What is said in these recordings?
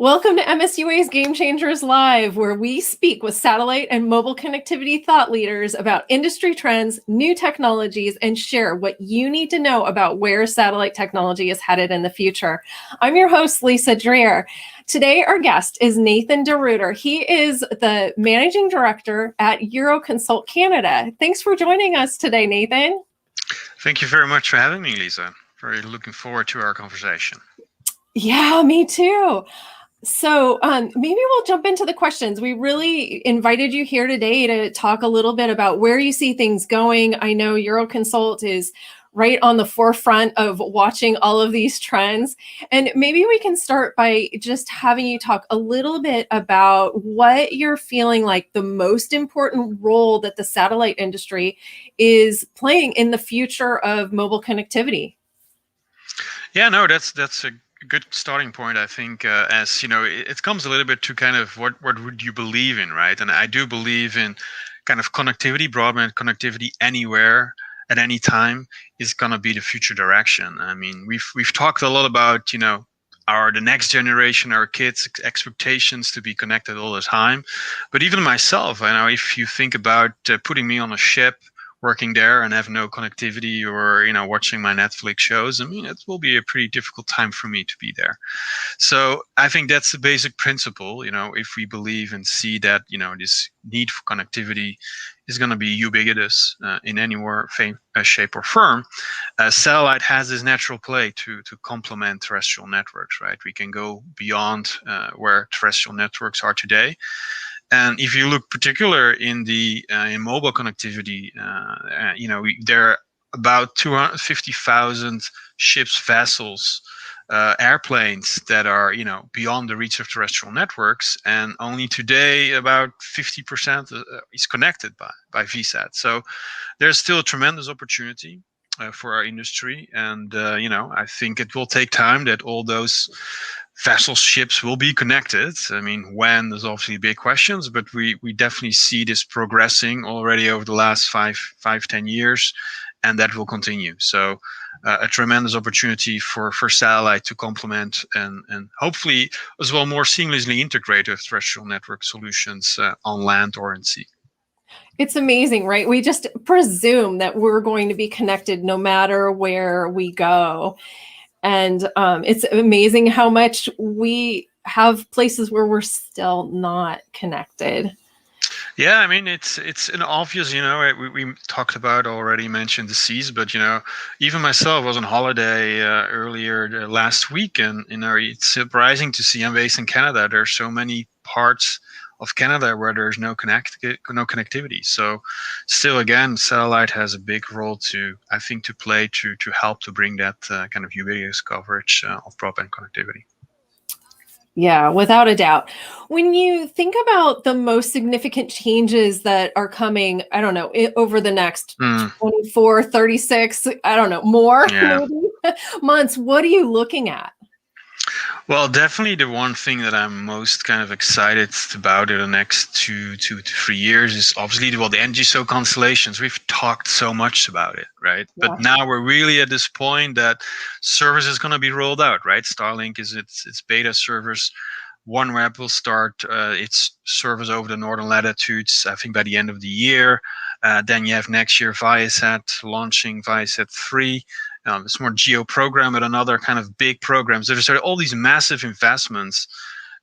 Welcome to MSUA's Game Changers Live, where we speak with satellite and mobile connectivity thought leaders about industry trends, new technologies, and share what you need to know about where satellite technology is headed in the future. I'm your host, Lisa Dreher. Today, our guest is Nathan de Ruiter. He is the Managing Director at Euroconsult Canada. Thanks for joining us today, Nathan. Thank you very much for having me, Lisa. Very looking forward to our conversation. Yeah, me too. So maybe we'll jump into the questions. We really invited you here today to talk a little bit about where you see things going. I know Euroconsult is right on the forefront of watching all of these trends. And maybe we can start by just having you talk a little bit about what you're feeling like the most important role that the satellite industry is playing in the future of mobile connectivity. Yeah, no, that's a good starting point. I think, as you know, it comes a little bit to kind of what would you believe in, right? And I do believe in kind of connectivity, broadband connectivity anywhere at any time is going to be the future direction. I mean, we've talked a lot about, the next generation, our kids' expectations to be connected all the time. But even myself, I know if you think about putting me on a ship, working there and have no connectivity or watching my Netflix shows, I mean, it will be a pretty difficult time for me to be there. So I think that's the basic principle. If we believe and see that this need for connectivity is going to be ubiquitous in any shape or form, satellite has this natural play to complement terrestrial networks, right? We can go beyond where terrestrial networks are today. And if you look particular in mobile connectivity, there are about 250,000 ships, vessels, airplanes that are beyond the reach of terrestrial networks, and only today about 50% is connected by VSAT. So there's still a tremendous opportunity for our industry, and I think it will take time that all those vessel ships will be connected. I mean, when, there's obviously big questions, but we definitely see this progressing already over the last 10 years, and that will continue. So a tremendous opportunity for satellite to complement and hopefully as well more seamlessly integrate with terrestrial network solutions on land or in sea. It's amazing, right? We just presume that we're going to be connected no matter where we go. And it's amazing how much we have places where we're still not connected. Yeah, I mean, it's an obvious, we talked about already, mentioned the seas, but, even myself was on holiday earlier last week, and, it's surprising to see, I'm based in Canada, there's so many parts of Canada where there's no connectivity. So still, again, satellite has a big role to play to help to bring that kind of ubiquitous coverage of broadband connectivity. Yeah, without a doubt. When you think about the most significant changes that are coming, I don't know, over the next 24, 36, I don't know, more maybe, months, what are you looking at? Well, definitely the one thing that I'm most kind of excited about in the next 2 to 3 years is obviously the NGSO constellations. We've talked so much about it, right? Yeah. But now we're really at this point that service is going to be rolled out, right? Starlink is its beta service. OneWeb will start its service over the northern latitudes, I think by the end of the year. Then you have next year Viasat launching Viasat 3. It's more geo program and another kind of big programs. There's all these massive investments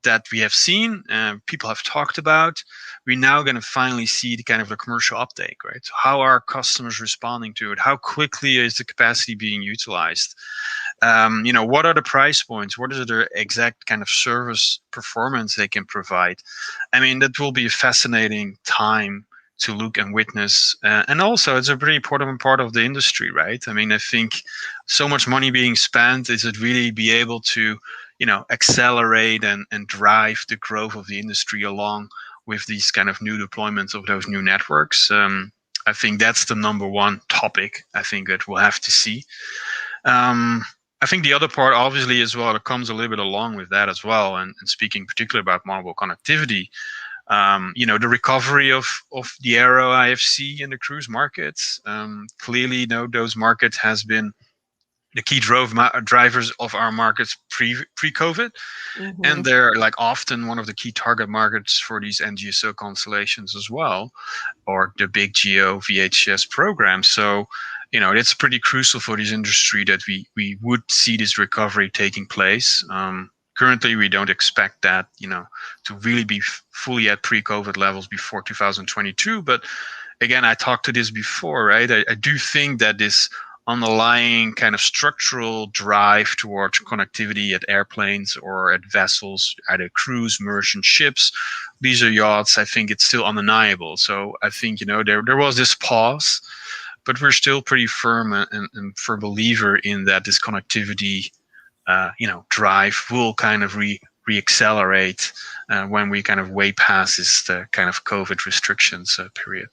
that we have seen, people have talked about. We're now going to finally see the kind of the commercial uptake, right? So how are customers responding to it? How quickly is the capacity being utilized? What are the price points? What is the exact kind of service performance they can provide? I mean, that will be a fascinating time to look and witness. And also, it's a pretty important part of the industry, right? I mean, I think so much money being spent, is it really be able to, accelerate and drive the growth of the industry along with these kind of new deployments of those new networks? I think that's the number one topic I think that we'll have to see. I think the other part, obviously, as well, that comes a little bit along with that as well, and speaking particularly about mobile connectivity, the recovery of the aero IFC in the cruise markets. Clearly, those markets has been the key drivers of our markets pre-COVID, Mm-hmm. and they're like often one of the key target markets for these NGSO constellations as well, or the big geo VHS programs. So, it's pretty crucial for this industry that we would see this recovery taking place. Currently, we don't expect that, to really be fully at pre-COVID levels before 2022. But again, I talked to this before, right? I do think that this underlying kind of structural drive towards connectivity at airplanes or at vessels, either cruise, merchant ships, leisure yachts, I think it's still undeniable. So I think, there was this pause, but we're still pretty firm and firm believer in that this connectivity, drive will kind of reaccelerate when we kind of way past this kind of COVID restrictions period.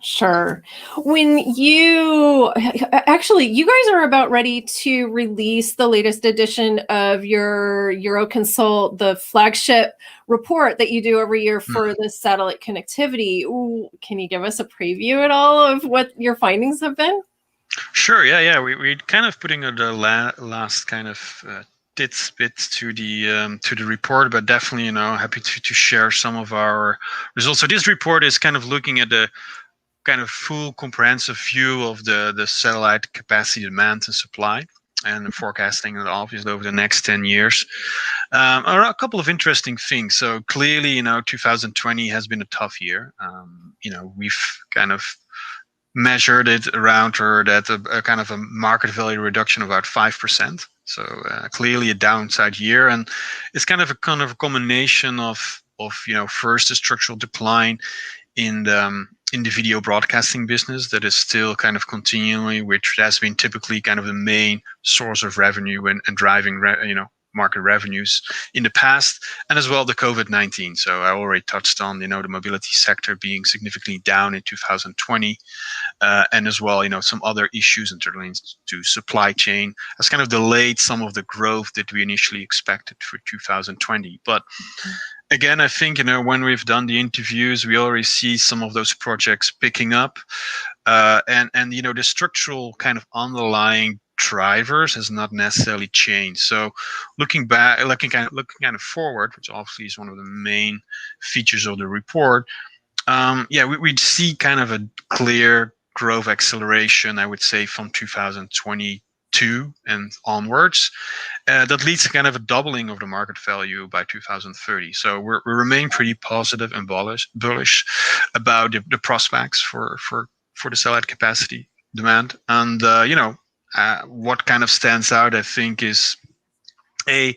Sure. When you guys are about ready to release the latest edition of your Euroconsult, the flagship report that you do every year for the satellite connectivity. Ooh, can you give us a preview at all of what your findings have been? Sure. Yeah. We're kind of putting the last kind of bits to the report, but definitely, happy to share some of our results. So this report is kind of looking at the kind of full comprehensive view of the satellite capacity, demand and supply, and forecasting it obviously over the next 10 years. Are a couple of interesting things. So clearly, 2020 has been a tough year. We've kind of measured it around or that a kind of a market value reduction of about 5%. So clearly a downside year, and it's kind of a combination of first a structural decline in the video broadcasting business that is still kind of continually, which has been typically kind of the main source of revenue and driving market revenues in the past, and as well the COVID-19. So I already touched on the mobility sector being significantly down in 2020, and as well some other issues interlinked to supply chain has kind of delayed some of the growth that we initially expected for 2020. But again, I think when we've done the interviews, we already see some of those projects picking up, and the structural kind of underlying drivers has not necessarily changed. So looking kind of forward, which obviously is one of the main features of the report, we'd see kind of a clear growth acceleration, I would say, from 2022 and onwards. That leads to kind of a doubling of the market value by 2030. So we remain pretty positive and bullish about the prospects for the satellite capacity demand. And what kind of stands out, I think, is the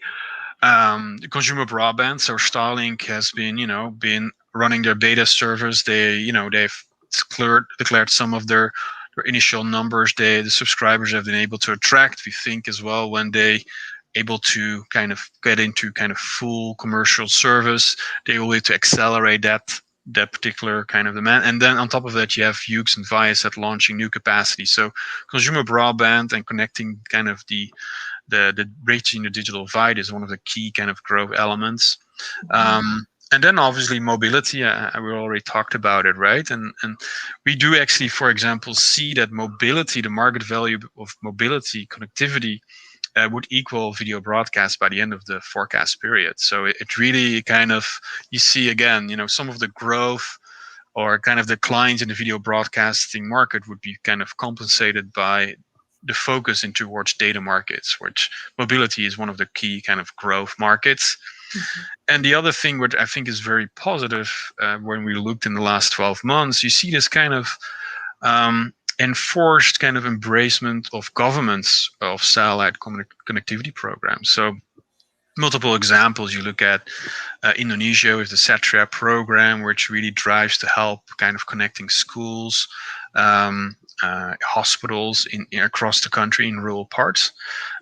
consumer broadband. So Starlink has been running their beta servers. They've declared some of their initial numbers the subscribers have been able to attract. We think as well when they able to kind of get into kind of full commercial service, they will be able to accelerate that particular kind of demand. And then on top of that, you have Hughes and Viasat launching new capacity. So consumer broadband and connecting kind of the bridging the digital divide is one of the key kind of growth elements. And then obviously mobility, we already talked about it, right? And we do actually, for example, see that mobility, the market value of mobility connectivity would equal video broadcast by the end of the forecast period. So it really kind of, you see again, some of the growth or kind of declines in the video broadcasting market would be kind of compensated by the focus in towards data markets, which mobility is one of the key kind of growth markets. And the other thing which I think is very positive, when we looked in the last 12 months, you see this kind of enforced kind of embracement of governments of satellite connectivity programs. So multiple examples, you look at Indonesia with the Satria program, which really drives to help kind of connecting schools, hospitals across the country in rural parts.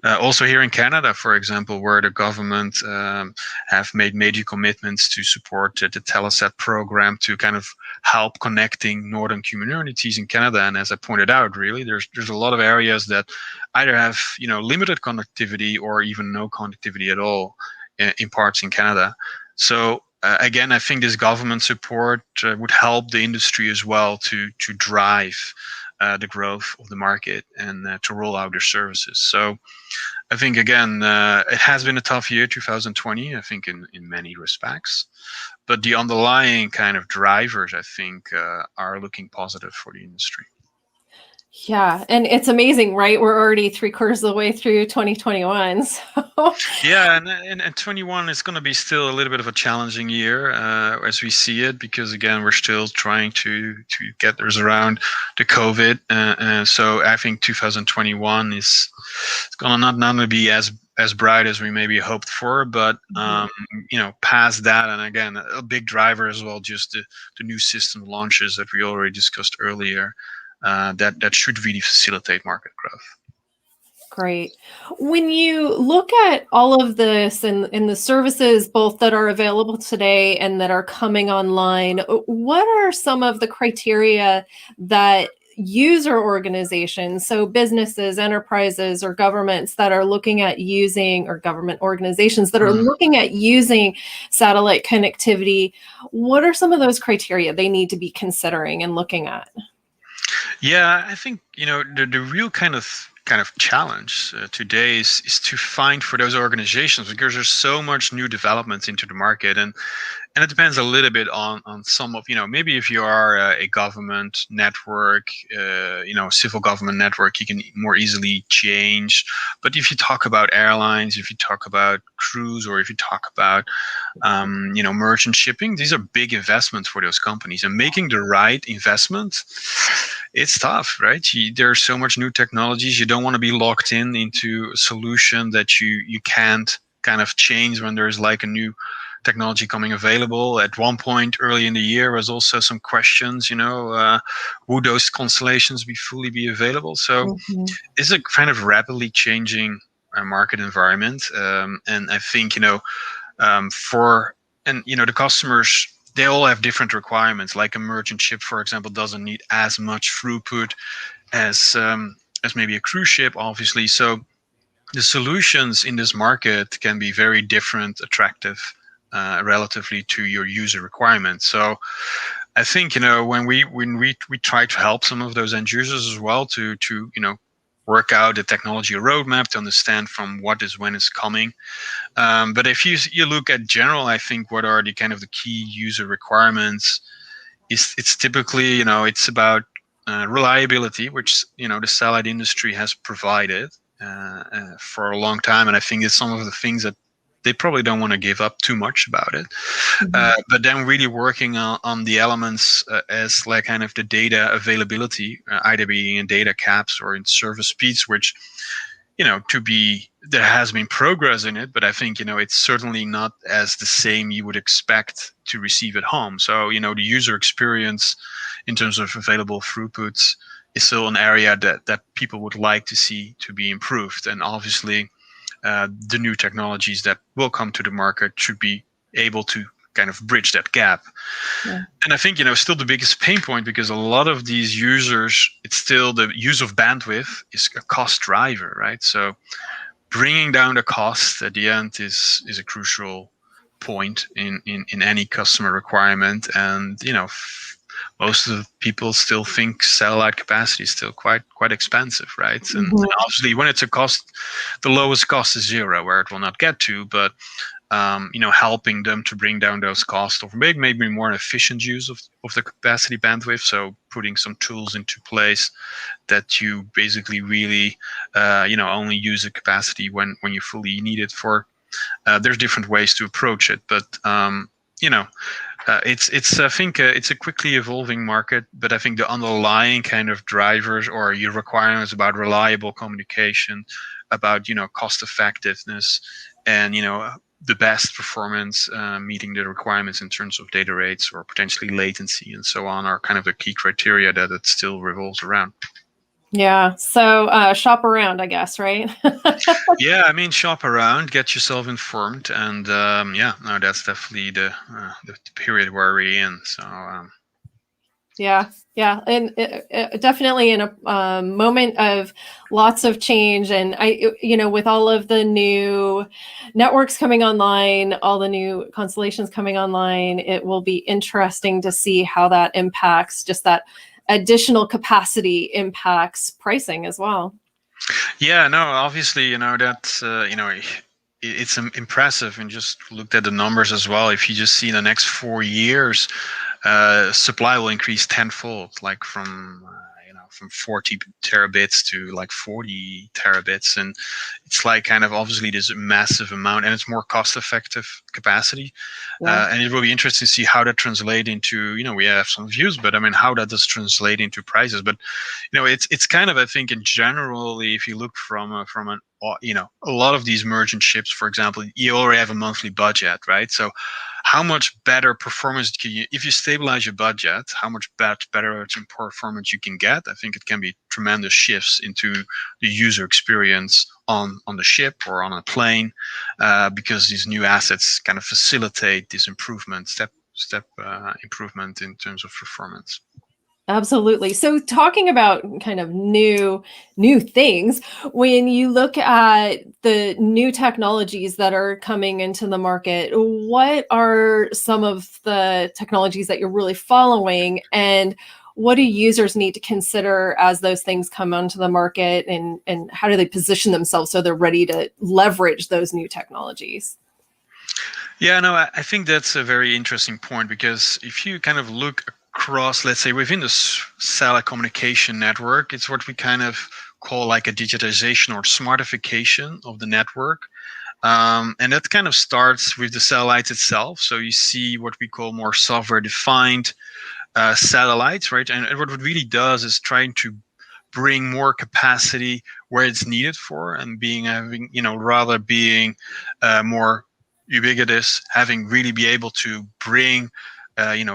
Also here in Canada, for example, where the government have made major commitments to support the Telesat program to kind of help connecting northern communities in Canada. And as I pointed out, really, there's a lot of areas that either have limited connectivity or even no connectivity at all in parts in Canada. So again, I think this government support would help the industry as well to drive the growth of the market and to roll out their services. So I think, again, it has been a tough year, 2020, I think, in many respects. But the underlying kind of drivers, I think, are looking positive for the industry. Yeah, and it's amazing, right? We're already 3/4 of the way through 2021. So Yeah, and 21 is going to be still a little bit of a challenging year as we see it, because again we're still trying to get ours around the COVID. So I think 2021 is going to not be as bright as we maybe hoped for, but past that, and again a big driver as well, just the new system launches that we already discussed earlier, that should really facilitate market growth. great. When you look at all of this and the services both that are available today and that are coming online, what are some of the criteria that user organizations, so businesses, enterprises, or governments that are looking at using, or government organizations that are looking at using satellite connectivity, what are some of those criteria they need to be considering and looking at? Yeah, I think the real kind of challenge today is to find for those organizations, because there's so much new developments into the market, and it depends a little bit on some of, maybe if you are a government network, civil government network, you can more easily change. But if you talk about airlines, if you talk about cruise, or if you talk about merchant shipping, these are big investments for those companies, and making the right investment, it's tough, right? There's so much new technologies. You don't want to be locked into a solution that you can't kind of change when there's like a new technology coming available. At one point early in the year was also some questions, would those constellations fully be available? So it's a kind of rapidly changing market environment, and I think the customers, they all have different requirements. Like a merchant ship, for example, doesn't need as much throughput as maybe a cruise ship, obviously. So the solutions in this market can be very different, attractive, relatively to your user requirements. So I think when we try to help some of those end users as well to work out the technology roadmap, to understand from what is when is coming. But if you look at general, I think what are the kind of the key user requirements it's typically it's about reliability, which the satellite industry has provided for a long time, and I think it's some of the things that they probably don't want to give up too much about it. But then really working on the elements as like kind of the data availability, either being in data caps or in service speeds, which there has been progress in it, but I think it's certainly not as the same you would expect to receive at home. So the user experience in terms of available throughputs is still an area that people would like to see to be improved, and obviously the new technologies that will come to the market should be able to kind of bridge that gap. Yeah. And I think still the biggest pain point, because a lot of these users, it's still the use of bandwidth is a cost driver, right? So bringing down the cost at the end is a crucial point in any customer requirement. And most of the people still think satellite capacity is still quite expensive, right? And obviously when it's a cost, the lowest cost is zero, where it will not get to, but helping them to bring down those costs, or maybe more efficient use of the capacity bandwidth. So putting some tools into place that you basically really only use the capacity when you fully need it for. There's different ways to approach it, but it's I think it's a quickly evolving market, but I think the underlying kind of drivers or your requirements about reliable communication, about cost effectiveness, and the best performance, meeting the requirements in terms of data rates or potentially latency and so on, are kind of the key criteria that it still revolves around. Yeah. So shop around, I guess, right? Yeah, I mean, shop around, get yourself informed, and that's definitely the period where we're in. So. Yeah, and definitely in a moment of lots of change, and with all of the new networks coming online, all the new constellations coming online, it will be interesting to see how that impacts just that additional capacity impacts pricing as well. Yeah, no, obviously, that's, it's impressive, and just looked at the numbers as well. If you just see the next 4 years, supply will increase tenfold, like from 40 terabits to like 40 terabits, and it's like kind of obviously this massive amount, and it's more cost-effective capacity. And it will be interesting to see how that translates into, we have some views, but I mean, how that does translate into prices. But it's kind of, I think, in general, if you look from an a lot of these merchant ships, for example, you already have a monthly budget, right? So how much better performance can you, if you stabilize your budget, how much better performance you can get? I think it can be tremendous shifts into the user experience on the ship or on a plane, because these new assets kind of facilitate this improvement, step improvement in terms of performance. Absolutely. So talking about kind of new things, when you look at the new technologies that are coming into the market, what are some of the technologies that you're really following, and what do users need to consider as those things come onto the market, and how do they position themselves so they're ready to leverage those new technologies? Yeah, no, I think that's a very interesting point, because if you kind of look across, let's say, within the satellite communication network, it's what we kind of call like a digitization or smartification of the network. And that kind of starts with the satellites itself. So you see what we call more software-defined satellites, right? And what it really does is trying to bring more capacity where it's needed for, and rather being more ubiquitous, really be able to bring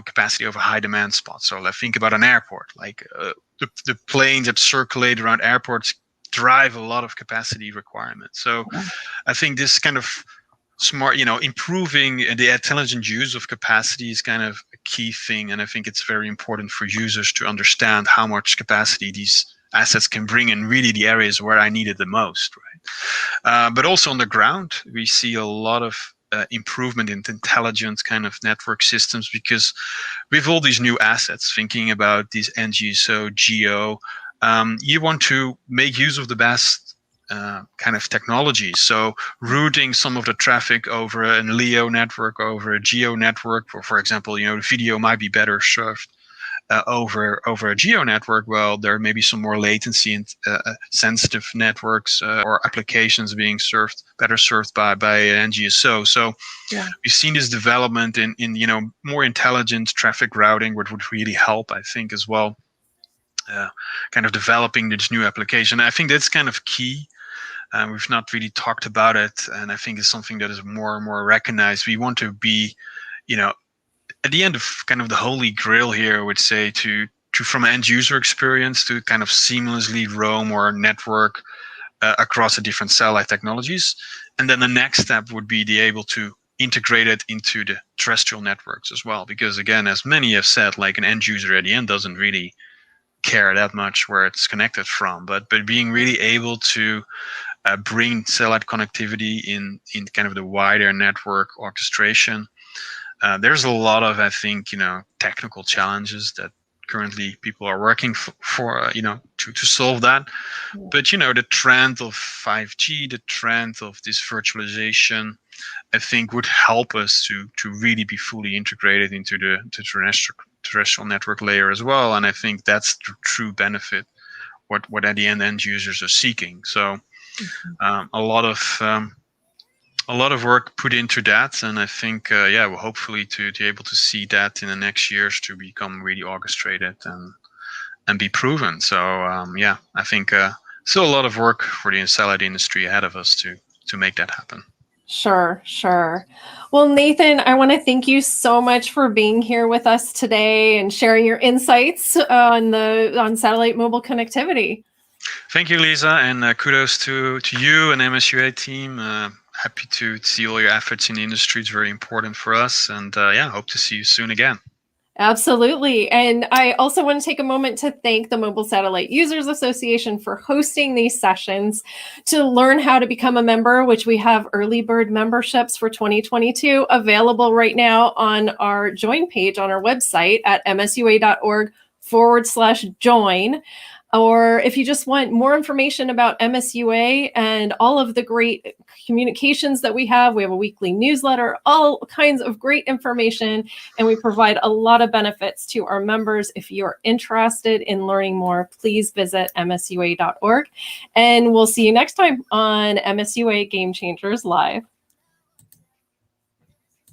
capacity over high demand spots. So let's think about an airport. Like the planes that circulate around airports drive a lot of capacity requirements. So I think this kind of smart, improving the intelligent use of capacity is kind of a key thing. And I think it's very important for users to understand how much capacity these assets can bring in really the areas where I need it the most, right? But also on the ground, we see a lot of improvement in intelligent kind of network systems, because with all these new assets, thinking about these NGSO, GEO, you want to make use of the best kind of technology. So routing some of the traffic over a LEO network, over a GEO network, or for example, the video might be better served over a GEO network. Well, there may be some more latency and sensitive networks or applications being better served by NGSO. So we've seen this development in more intelligent traffic routing, which would really help, I think, as well, kind of developing this new application. I think that's kind of key. We've not really talked about it, and I think it's something that is more and more recognized. We want to be, at the end of kind of the holy grail here, I would say, to from an end user experience to kind of seamlessly roam or network across the different satellite technologies. And then the next step would be be able to integrate it into the terrestrial networks as well. Because again, as many have said, like an end user at the end doesn't really care that much where it's connected from, but being really able to bring satellite connectivity in kind of the wider network orchestration. There's a lot of, I think, technical challenges that currently people are working for to solve that. But the trend of 5G, the trend of this virtualization, I think would help us to really be fully integrated into the terrestrial network layer as well. And I think that's the true benefit, what at the end users are seeking. So a lot of work put into that, and I think we'll hopefully to be able to see that in the next years to become really orchestrated and be proven. So I think still a lot of work for the satellite industry ahead of us to make that happen. Sure. Well, Nathan, I want to thank you so much for being here with us today and sharing your insights on satellite mobile connectivity. Thank you, Lisa, and kudos to you and MSUA team. Happy to see all your efforts in the industry. It's very important for us, and hope to see you soon again. Absolutely. And I also want to take a moment to thank the Mobile Satellite Users Association for hosting these sessions. To learn how to become a member, which we have early bird memberships for 2022 available right now on our join page on our website at msua.org MSUA.org/join. Or if you just want more information about MSUA and all of the great communications that we have a weekly newsletter, all kinds of great information, and we provide a lot of benefits to our members. If you're interested in learning more, please visit MSUA.org. And we'll see you next time on MSUA Game Changers Live.